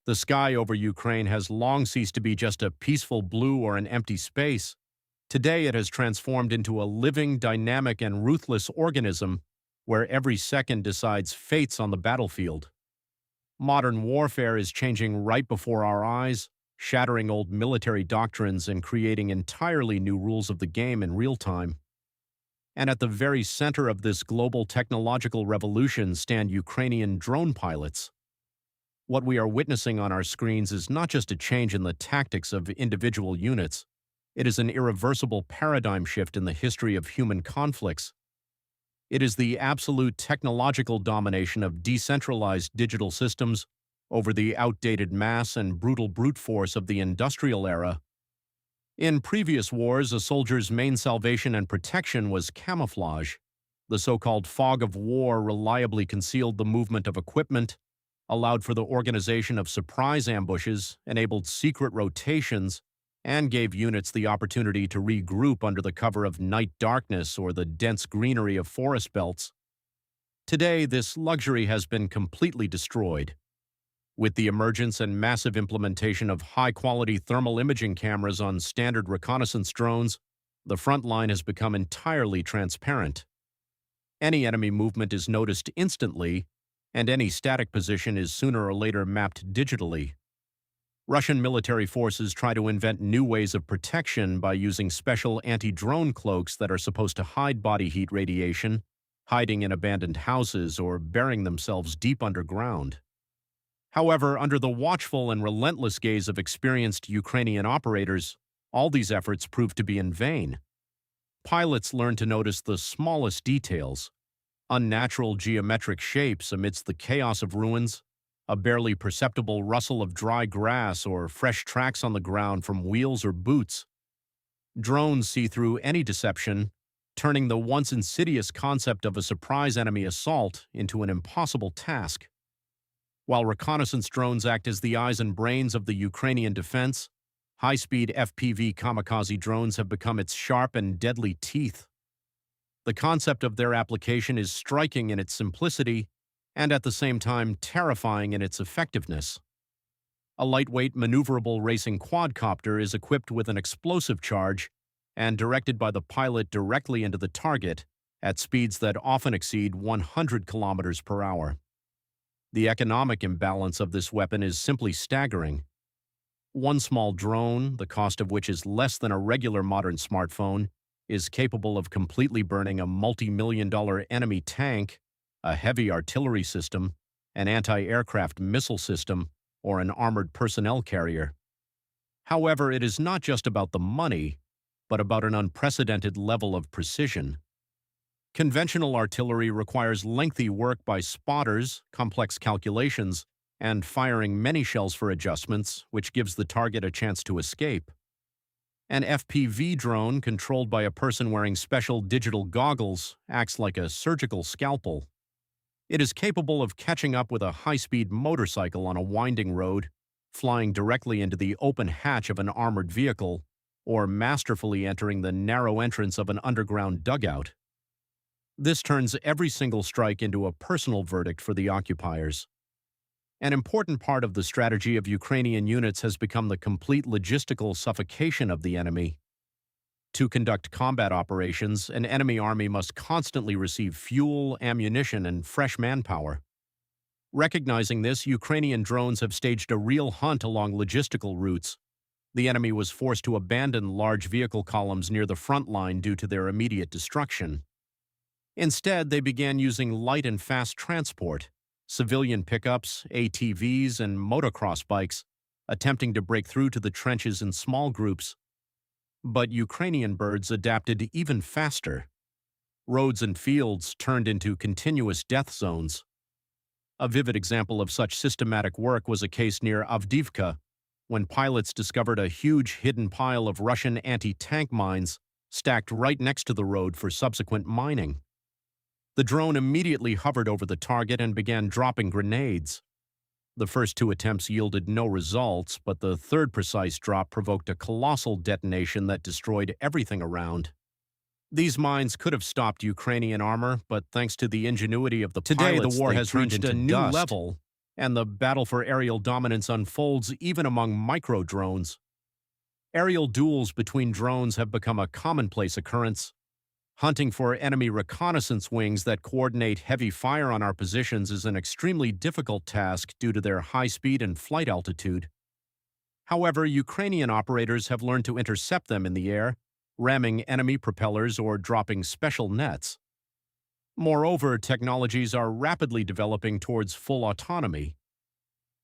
The sky over Ukraine has long ceased to be just a peaceful blue or an empty space. Today it has transformed into a living, dynamic, and ruthless organism where every second decides fates on the battlefield. Modern warfare is changing right before our eyes, shattering old military doctrines and creating entirely new rules of the game in real time. And at the very center of this global technological revolution stand Ukrainian drone pilots. What we are witnessing on our screens is not just a change in the tactics of individual units, it is an irreversible paradigm shift in the history of human conflicts. It is the absolute technological domination of decentralized digital systems over the outdated mass and brutal brute force of the industrial era. In previous wars, a soldier's main salvation and protection was camouflage. The so-called fog of war reliably concealed the movement of equipment, allowed for the organization of surprise ambushes, enabled secret rotations, and gave units the opportunity to regroup under the cover of night darkness or the dense greenery of forest belts. Today, this luxury has been completely destroyed. With the emergence and massive implementation of high-quality thermal imaging cameras on standard reconnaissance drones, the front line has become entirely transparent. Any enemy movement is noticed instantly, and any static position is sooner or later mapped digitally. Russian military forces try to invent new ways of protection by using special anti-drone cloaks that are supposed to hide body heat radiation, hiding in abandoned houses or burying themselves deep underground. However, under the watchful and relentless gaze of experienced Ukrainian operators, all these efforts prove to be in vain. Pilots learn to notice the smallest details, unnatural geometric shapes amidst the chaos of ruins, a barely perceptible rustle of dry grass or fresh tracks on the ground from wheels or boots. Drones see through any deception, turning the once insidious concept of a surprise enemy assault into an impossible task. While reconnaissance drones act as the eyes and brains of the Ukrainian defense, high-speed FPV kamikaze drones have become its sharp and deadly teeth. The concept of their application is striking in its simplicity and at the same time terrifying in its effectiveness. A lightweight, maneuverable racing quadcopter is equipped with an explosive charge and directed by the pilot directly into the target at speeds that often exceed 100 kilometers per hour. The economic imbalance of this weapon is simply staggering. One small drone, the cost of which is less than a regular modern smartphone, is capable of completely burning a multi-million-dollar enemy tank, a heavy artillery system, an anti-aircraft missile system, or an armored personnel carrier. However, it is not just about the money, but about an unprecedented level of precision. Conventional artillery requires lengthy work by spotters, complex calculations, and firing many shells for adjustments, which gives the target a chance to escape. An FPV drone, controlled by a person wearing special digital goggles, acts like a surgical scalpel. It is capable of catching up with a high-speed motorcycle on a winding road, flying directly into the open hatch of an armored vehicle, or masterfully entering the narrow entrance of an underground dugout. This turns every single strike into a personal verdict for the occupiers. An important part of the strategy of Ukrainian units has become the complete logistical suffocation of the enemy. To conduct combat operations, an enemy army must constantly receive fuel, ammunition, and fresh manpower. Recognizing this, Ukrainian drones have staged a real hunt along logistical routes. The enemy was forced to abandon large vehicle columns near the front line due to their immediate destruction. Instead, they began using light and fast transport, civilian pickups, ATVs, and motocross bikes, attempting to break through to the trenches in small groups. But Ukrainian birds adapted even faster. Roads and fields turned into continuous death zones. A vivid example of such systematic work was a case near Avdiivka, when pilots discovered a huge hidden pile of Russian anti-tank mines stacked right next to the road for subsequent mining. The drone immediately hovered over the target and began dropping grenades. The first two attempts yielded no results, but the third precise drop provoked a colossal detonation that destroyed everything around. These mines could have stopped Ukrainian armor, but thanks to the ingenuity of the pilots, Today, the war they has turned reached into a new dust. level, and the battle for aerial dominance unfolds even among micro-drones. Aerial duels between drones have become a commonplace occurrence. Hunting for enemy reconnaissance wings that coordinate heavy fire on our positions is an extremely difficult task due to their high speed and flight altitude. However, Ukrainian operators have learned to intercept them in the air, ramming enemy propellers or dropping special nets. Moreover, technologies are rapidly developing towards full autonomy.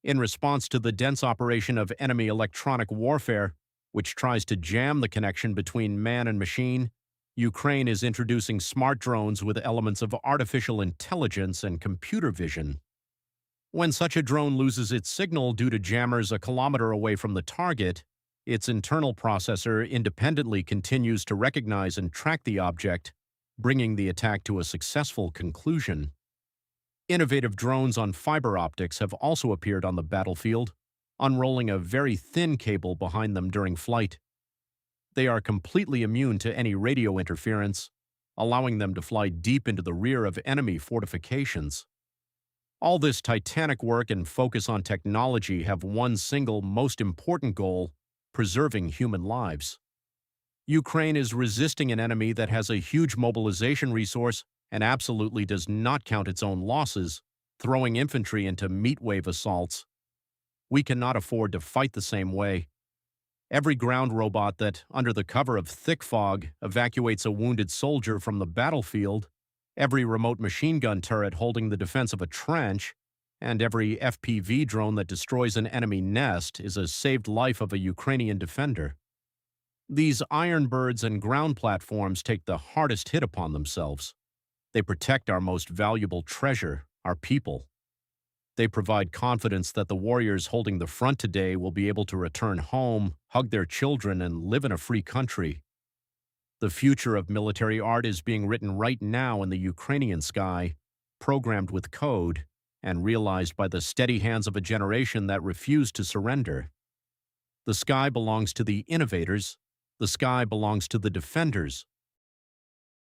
In response to the dense operation of enemy electronic warfare, which tries to jam the connection between man and machine, Ukraine is introducing smart drones with elements of artificial intelligence and computer vision. When such a drone loses its signal due to jammers a kilometer away from the target, its internal processor independently continues to recognize and track the object, bringing the attack to a successful conclusion. Innovative drones on fiber optics have also appeared on the battlefield, unrolling a very thin cable behind them during flight. They are completely immune to any radio interference, allowing them to fly deep into the rear of enemy fortifications. All this titanic work and focus on technology have one single, most important goal: preserving human lives. Ukraine is resisting an enemy that has a huge mobilization resource and absolutely does not count its own losses, throwing infantry into meat-wave assaults. We cannot afford to fight the same way. Every ground robot that, under the cover of thick fog, evacuates a wounded soldier from the battlefield, every remote machine gun turret holding the defense of a trench, and every FPV drone that destroys an enemy nest is a saved life of a Ukrainian defender. These iron birds and ground platforms take the hardest hit upon themselves. They protect our most valuable treasure, our people. They provide confidence that the warriors holding the front today will be able to return home, hug their children, and live in a free country. The future of military art is being written right now in the Ukrainian sky, programmed with code, and realized by the steady hands of a generation that refused to surrender. The sky belongs to the innovators. The sky belongs to the defenders.